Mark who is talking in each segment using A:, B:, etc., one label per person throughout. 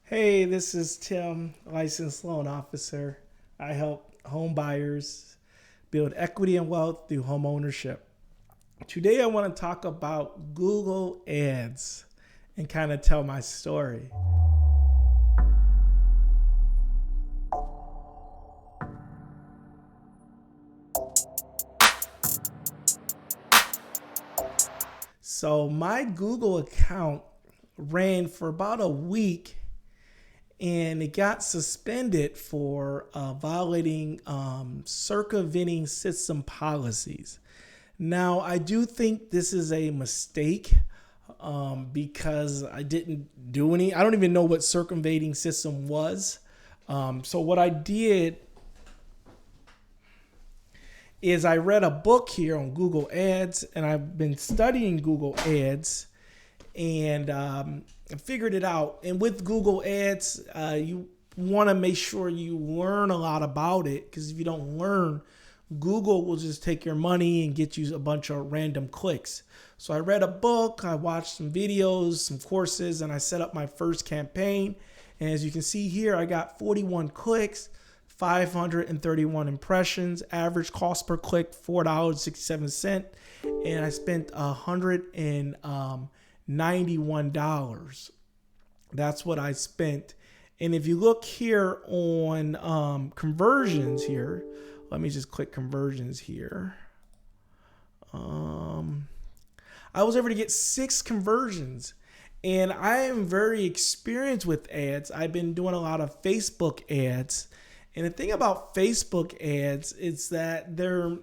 A: Hey, this is Tim, licensed loan officer. I help home buyers build equity and wealth through home ownership. Today, I want to talk about Google Ads and kind of tell my story. So, my Google account ran for about a week and it got suspended for violating circumventing system policies. Now, I do think this is a mistake because I didn't do any. I don't even know what circumventing system was. So what I did is I read a book here on Google Ads, and I've been studying Google Ads, and I figured it out. And with Google Ads, you want to make sure you learn a lot about it, because if you don't learn, Google will just take your money and get you a bunch of random clicks. So I read a book, I watched some videos, some courses, and I set up my first campaign. And as you can see here, I got 41 clicks, 531 impressions, average cost per click $4.67, and I spent $191. That's what I spent. And if you look here on conversions here, let me just click conversions here. I was able to get 6 conversions, and I am very experienced with ads. I've been doing a lot of Facebook ads, and the thing about Facebook ads is that they're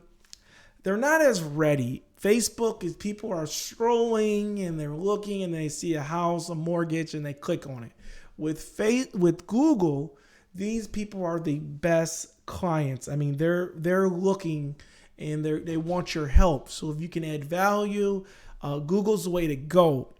A: not as ready. Facebook is people are strolling and they're looking and they see a house, a mortgage, and they click on it. With Google, these people are the best clients. I mean, they're looking and they want your help. So if you can add value, Google's the way to go.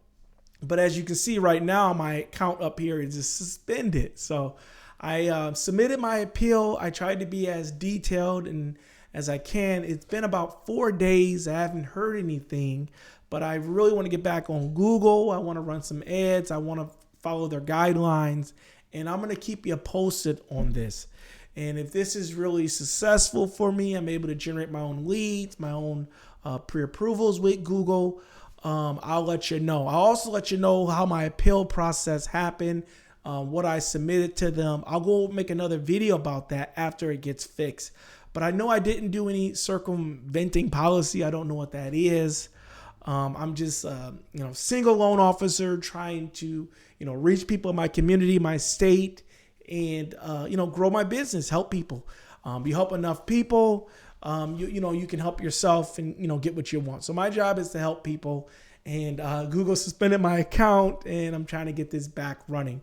A: But as you can see right now, my account up here is just suspended. So I submitted my appeal. I tried to be as detailed and as I can. It's been about 4 days. I haven't heard anything, but I really want to get back on Google. I want to run some ads. I want to follow their guidelines, and I'm going to keep you posted on this. And if this is really successful for me, I'm able to generate my own leads, my own pre-approvals with Google. I'll let you know. I'll also let you know how my appeal process happened, what I submitted to them. I'll go make another video about that after it gets fixed. But I know I didn't do any circumventing policy. I don't know what that is. I'm just, single loan officer trying to, reach people in my community, my state, and, grow my business, help people. You help enough people, you can help yourself and, get what you want. So my job is to help people, and Google suspended my account, and I'm trying to get this back running.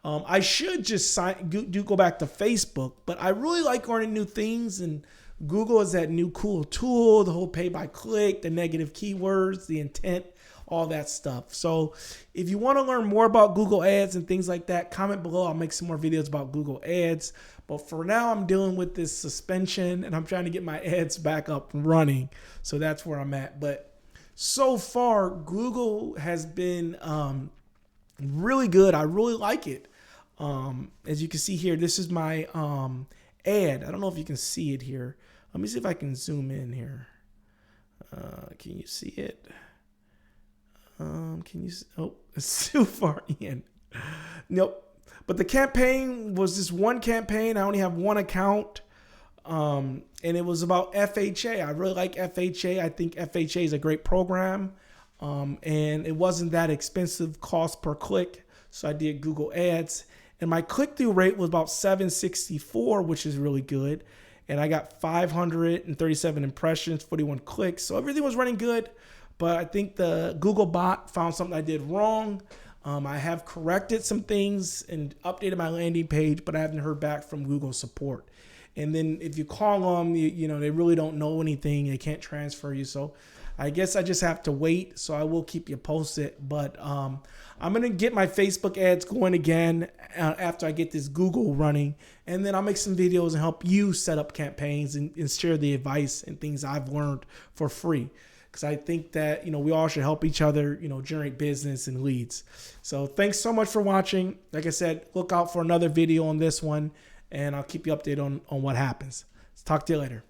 A: I should just go back to Facebook, but I really like learning new things, and Google is that new cool tool, the whole pay by click, the negative keywords, the intent, all that stuff. So if you want to learn more about Google Ads and things like that, comment below. I'll make some more videos about Google Ads. But for now, I'm dealing with this suspension, and I'm trying to get my ads back up and running. So that's where I'm at. But so far, Google has been really good. I really like it. As you can see here, this is my ad. I don't know if you can see it here. Let me see if I can zoom in here. Can you see it? Oh, it's too far in. Nope. But the campaign was just one campaign. I only have one account. And it was about FHA. I really like FHA. I think FHA is a great program. And it wasn't that expensive cost per click. So I did Google Ads. And my click-through rate was about 764, which is really good. And I got 537 impressions, 41 clicks. So everything was running good. But I think the Google bot found something I did wrong. I have corrected some things and updated my landing page, but I haven't heard back from Google support. And then if you call them, they really don't know anything. They can't transfer you. So I guess I just have to wait. So I will keep you posted. But I'm going to get my Facebook ads going again after I get this Google running. And then I'll make some videos and help you set up campaigns and share the advice and things I've learned for free. because I think that, we all should help each other, generate business and leads. So thanks so much for watching. Like I said, look out for another video on this one, and I'll keep you updated on what happens. Talk to you later.